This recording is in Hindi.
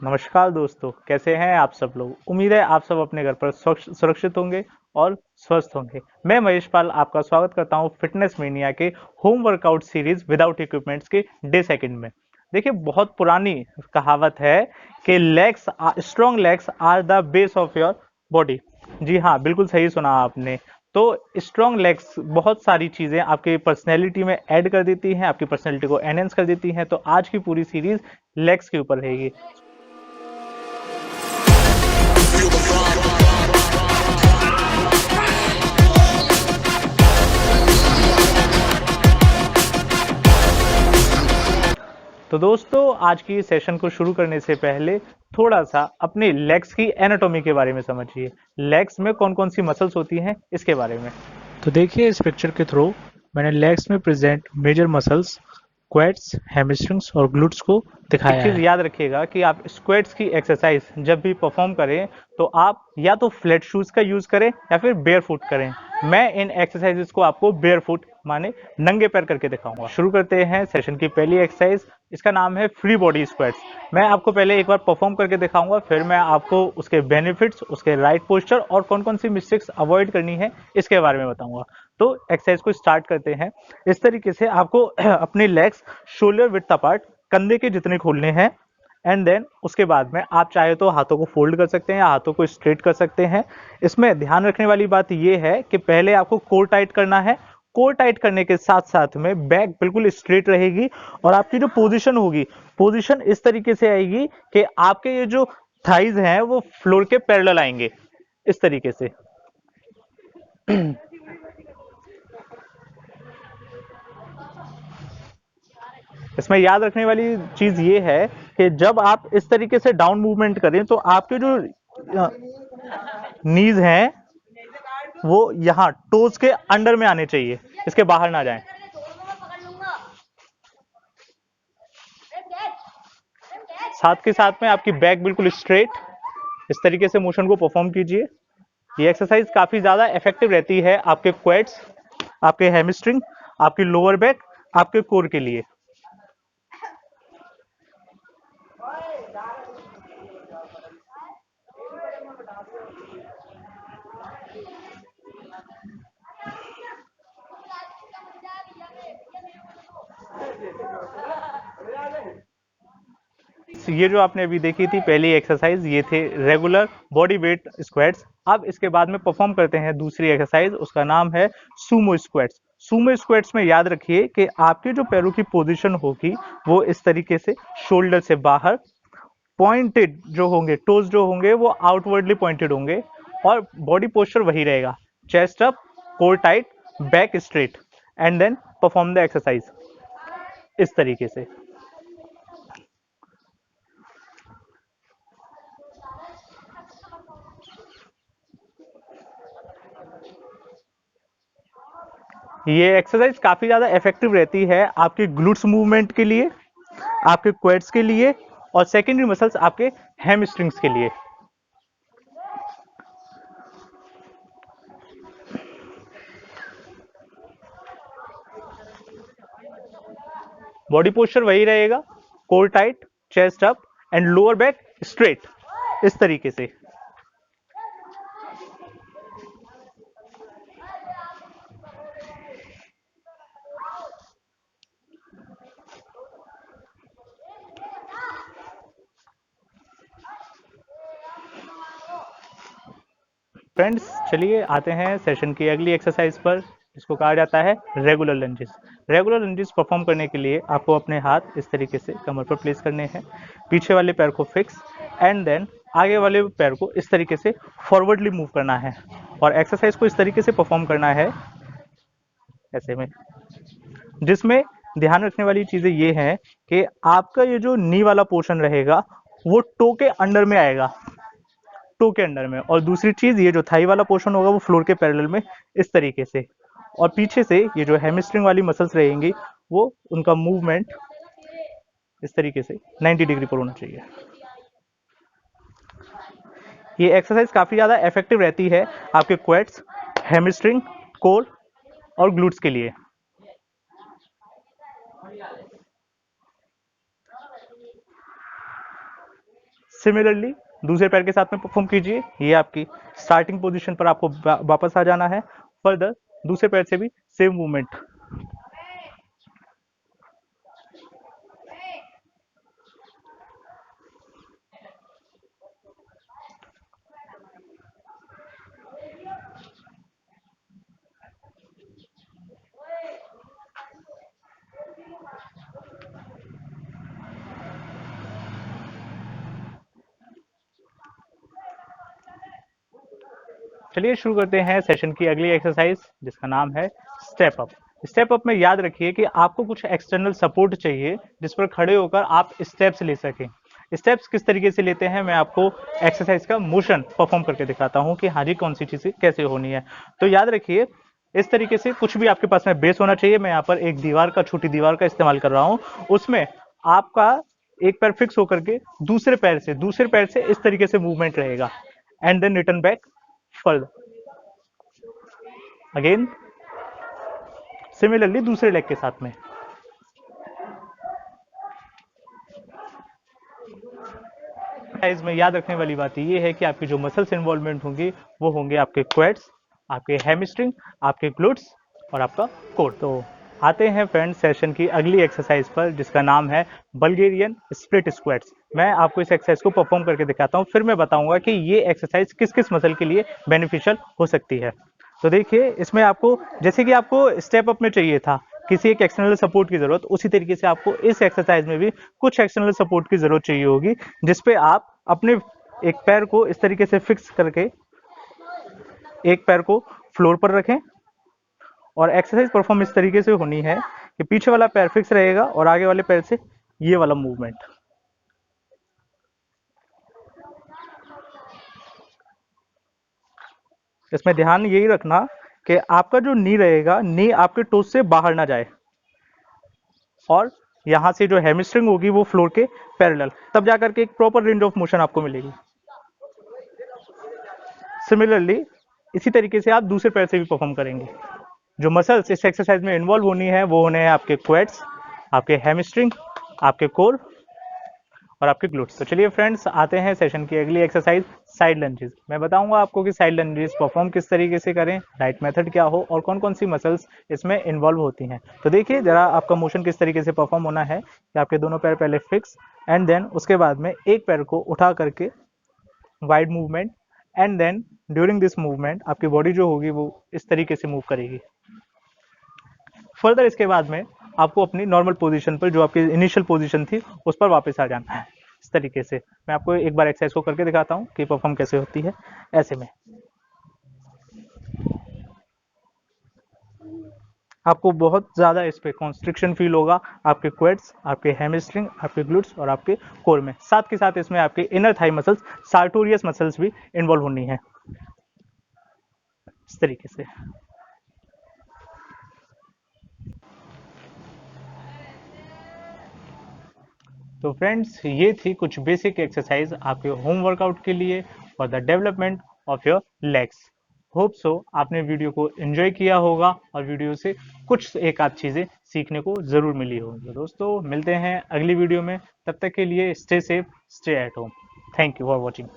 नमस्कार दोस्तों, कैसे हैं आप सब लोग। उम्मीद है आप सब अपने घर पर सुरक्षित होंगे और स्वस्थ होंगे। मैं महेश पाल आपका स्वागत करता हूं फिटनेस मेनिया के home workout series without equipments के डे सेकंड में। देखिए, बहुत पुरानी कहावत है कि strong legs are the base of your body. जी हाँ, बिल्कुल सही सुना आपने। तो स्ट्रॉन्ग लेग्स बहुत सारी चीजें आपकी पर्सनैलिटी में ऐड कर देती हैं, आपकी पर्सनैलिटी को एनहेंस कर देती हैं। तो आज की पूरी सीरीज लेग्स के ऊपर रहेगी। तो दोस्तों, आज की सेशन को शुरू करने से पहले थोड़ा सा अपने लेग्स की एनाटॉमी के बारे में समझिए। लेग्स में कौन कौन सी मसल्स होती हैं इसके बारे में। तो देखिए, इस पिक्चर के थ्रू मैंने लेग्स में present major muscles quads, hamstrings और ग्लूट्स को दिखाया है। एक चीज याद रखिएगा कि आप स्क्वेट्स की एक्सरसाइज जब भी परफॉर्म करें तो आप या तो फ्लैट शूज का यूज करें या फिर बेयर फुट करें। मैं इन एक्सरसाइजेस को आपको बेयर फुट माने नंगे पैर करके दिखाऊंगा। शुरू करते हैं सेशन की पहली एक्सरसाइज। इसका नाम है फ्री बॉडी स्क्वाट्स। मैं आपको पहले एक बार परफॉर्म करके दिखाऊंगा, फिर मैं आपको उसके बेनिफिट्स, उसके राइट पोस्चर और कौन कौन सी मिस्टेक्स अवॉइड करनी है इसके बारे में बताऊंगा। तो एक्सरसाइज को स्टार्ट करते हैं। इस तरीके से आपको अपने लेग्स शोल्डर विड्थ अपार्ट, कंधे के जितने खोलने हैं। एंड देन उसके बाद में आप चाहे तो हाथों को फोल्ड कर सकते हैं या हाथों को स्ट्रेट कर सकते हैं। इसमें ध्यान रखने वाली बात यह है कि पहले आपको कोर टाइट करना है। कोर टाइट करने के साथ साथ में बैक बिल्कुल स्ट्रेट रहेगी और आपकी जो पोजीशन होगी, पोजीशन इस तरीके से आएगी कि आपके ये जो थाइज हैं वो फ्लोर के पैरेलल आएंगे, इस तरीके से। इसमें याद रखने वाली चीज ये है कि जब आप इस तरीके से डाउन मूवमेंट करें तो आपके जो नीज हैं वो यहाँ टोज के अंडर में आने चाहिए, इसके बाहर ना जाएं। साथ के साथ में आपकी बैक बिल्कुल स्ट्रेट, इस तरीके से मोशन को परफॉर्म कीजिए। ये एक्सरसाइज काफी ज्यादा इफेक्टिव रहती है आपके क्वेड्स, आपके हैमस्ट्रिंग, आपकी लोअर बैक, आपके कोर के लिए। ये जो आपने अभी देखी थी पहली एक्सरसाइज, ये थे रेगुलर बॉडी वेट स्क्वाट्स। अब इसके बाद में परफॉर्म करते हैं दूसरी एक्सरसाइज, उसका नाम है सूमो स्क्वाट्स। सूमो स्क्वाट्स में याद रखिए कि आपके जो पैरों की पोजीशन होगी वो इस तरीके से शोल्डर से बाहर, पॉइंटेड जो होंगे, टोज जो होंगे वो आउटवर्डली पॉइंटेड होंगे और बॉडी पोस्चर वही रहेगा। Chest up, core tight, back straight and then perform the exercise इस तरीके से। ये एक्सरसाइज काफी ज्यादा इफेक्टिव रहती है आपके ग्लूट्स मूवमेंट के लिए, आपके क्वेड्स के लिए और सेकेंडरी मसल्स आपके हैमस्ट्रिंग्स के लिए। बॉडी पोस्चर वही रहेगा, core tight, chest up and lower back straight, इस तरीके से। फ्रेंड्स, चलिए आते हैं सेशन की अगली एक्सरसाइज पर, जिसको कहा जाता है regular lunges. Regular lunges perform करने के लिए आपको अपने हाथ इस तरीके से कमर पर प्लेस करने हैं, पीछे वाले पैर को फिक्स एंड देन आगे वाले पैर को इस तरीके से फॉरवर्डली मूव करना है और एक्सरसाइज को इस तरीके से परफॉर्म करना है ऐसे में, जिसमें ध्यान रखने वाली चीजें ये हैं कि आपका ये जो नी वाला पोर्शन रहेगा वो टो के अंडर में आएगा, टो के अंडर में। और दूसरी चीज, ये जो थाई वाला पोर्शन होगा वो फ्लोर के पैरेलल में, इस तरीके से। और पीछे से ये जो हैमस्ट्रिंग वाली मसल्स रहेंगी वो उनका मूवमेंट इस तरीके से 90 डिग्री पर होना चाहिए। ये एक्सरसाइज काफी ज्यादा इफेक्टिव रहती है आपके क्वेड्स, हैमस्ट्रिंग, कोर और ग्लूट्स के लिए। सिमिलरली दूसरे पैर के साथ में परफॉर्म कीजिए। ये आपकी स्टार्टिंग पोजीशन पर आपको वापस आ जाना है। फर्दर दूसरे पैर से भी सेम मूवमेंट। चलिए शुरू करते हैं सेशन की अगली एक्सरसाइज, जिसका नाम है स्टेप अप। स्टेप अप में याद रखिए कि आपको कुछ एक्सटर्नल सपोर्ट चाहिए जिस पर खड़े होकर आप स्टेप्स ले सकें। स्टेप्स किस तरीके से लेते हैं मैं आपको एक्सरसाइज का मोशन परफॉर्म करके दिखाता हूं कि हाँ जी कौन सी चीजें कैसे होनी है। तो याद रखिए इस तरीके से कुछ भी आपके पास में बेस होना चाहिए। मैं यहाँ पर एक दीवार का, छोटी दीवार का इस्तेमाल कर रहा हूँ। उसमें आपका एक पैर फिक्स होकर के दूसरे पैर से इस तरीके से मूवमेंट रहेगा and then return back further again similarly दूसरे लेग के साथ में। इसमें याद रखने वाली बात ये है कि आपकी जो मसल्स इन्वॉल्वमेंट होंगी वो होंगे आपके क्वेड्स, आपके हैमस्ट्रिंग, आपके ग्लूट्स और आपका कोर। तो आते हैं फ्रेंड्स सेशन की अगली एक्सरसाइज पर, जिसका नाम है बल्गेरियन स्प्लिट स्क्वाट्स। मैं आपको इस एक्सरसाइज को परफॉर्म करके दिखाता हूँ, फिर मैं बताऊंगा कि ये एक्सरसाइज किस किस मसल के लिए बेनिफिशियल हो सकती है। तो देखिए इसमें आपको, जैसे कि आपको स्टेप अप में चाहिए था किसी एक एक्सटर्नल सपोर्ट की जरूरत, उसी तरीके से आपको इस एक्सरसाइज में भी कुछ एक्सटर्नल सपोर्ट की जरूरत चाहिए होगी, जिसपे आप अपने एक पैर को इस तरीके से फिक्स करके एक पैर को फ्लोर पर रखें और एक्सरसाइज परफॉर्म इस तरीके से होनी है कि पीछे वाला पैर फिक्स रहेगा और आगे वाले पैर से ये वाला मूवमेंट। इसमें ध्यान यही रखना कि आपका जो नी रहेगा, नी आपके टोस से बाहर ना जाए और यहां से जो हैमस्ट्रिंग होगी वो फ्लोर के पैरेलल, तब जाकर के एक प्रॉपर रेंज ऑफ मोशन आपको मिलेगी। सिमिलरली इसी तरीके से आप दूसरे पैर से भी परफॉर्म करेंगे। जो मसल्स इस एक्सरसाइज में इन्वॉल्व होनी है वो होने हैं आपके क्वेड्स, आपके हैमस्ट्रिंग, आपके कोर और आपके ग्लूट्स। तो चलिए फ्रेंड्स आते हैं सेशन की अगली एक्सरसाइज साइड लंजेस। मैं बताऊंगा आपको कि साइड लंजेस परफॉर्म किस तरीके से करें, राइट मेथड क्या हो और कौन कौन सी मसल्स इसमें इन्वॉल्व होती हैं। तो देखिए जरा आपका मोशन किस तरीके से परफॉर्म होना है कि आपके दोनों पैर पहले फिक्स एंड देन उसके बाद में एक पैर को उठा करके wide movement and then during this movement आपकी बॉडी जो होगी वो इस तरीके से मूव करेगी। फर्दर इसके बाद में आपको अपनी नॉर्मल पोजीशन पर, जो आपकी इनिशियल पोजीशन थी, उस पर वापस आ जाना है। इस तरीके से मैं आपको एक बार एक्सरसाइज को करके दिखाता हूँ कि परफॉर्म कैसे होती है। ऐसे में आपको बहुत ज्यादा इस पे कॉन्स्ट्रिक्शन फील होगा, आपके क्वेड्स, आपके हैमस्ट्रिंग, आपके ग्लूट्स और आपके कोर में। साथ के साथ इसमें आपके inner thigh muscles, sartorius muscles भी इन्वॉल्व होनी है इस तरीके से। तो फ्रेंड्स ये थी कुछ बेसिक एक्सरसाइज आपके होम वर्कआउट के लिए for the development of your legs. Hope so आपने वीडियो को एंजॉय किया होगा और वीडियो से कुछ एक आध चीज़ें सीखने को ज़रूर मिली होगी। तो दोस्तों मिलते हैं अगली वीडियो में, तब तक के लिए stay safe, stay at home. Thank you for watching.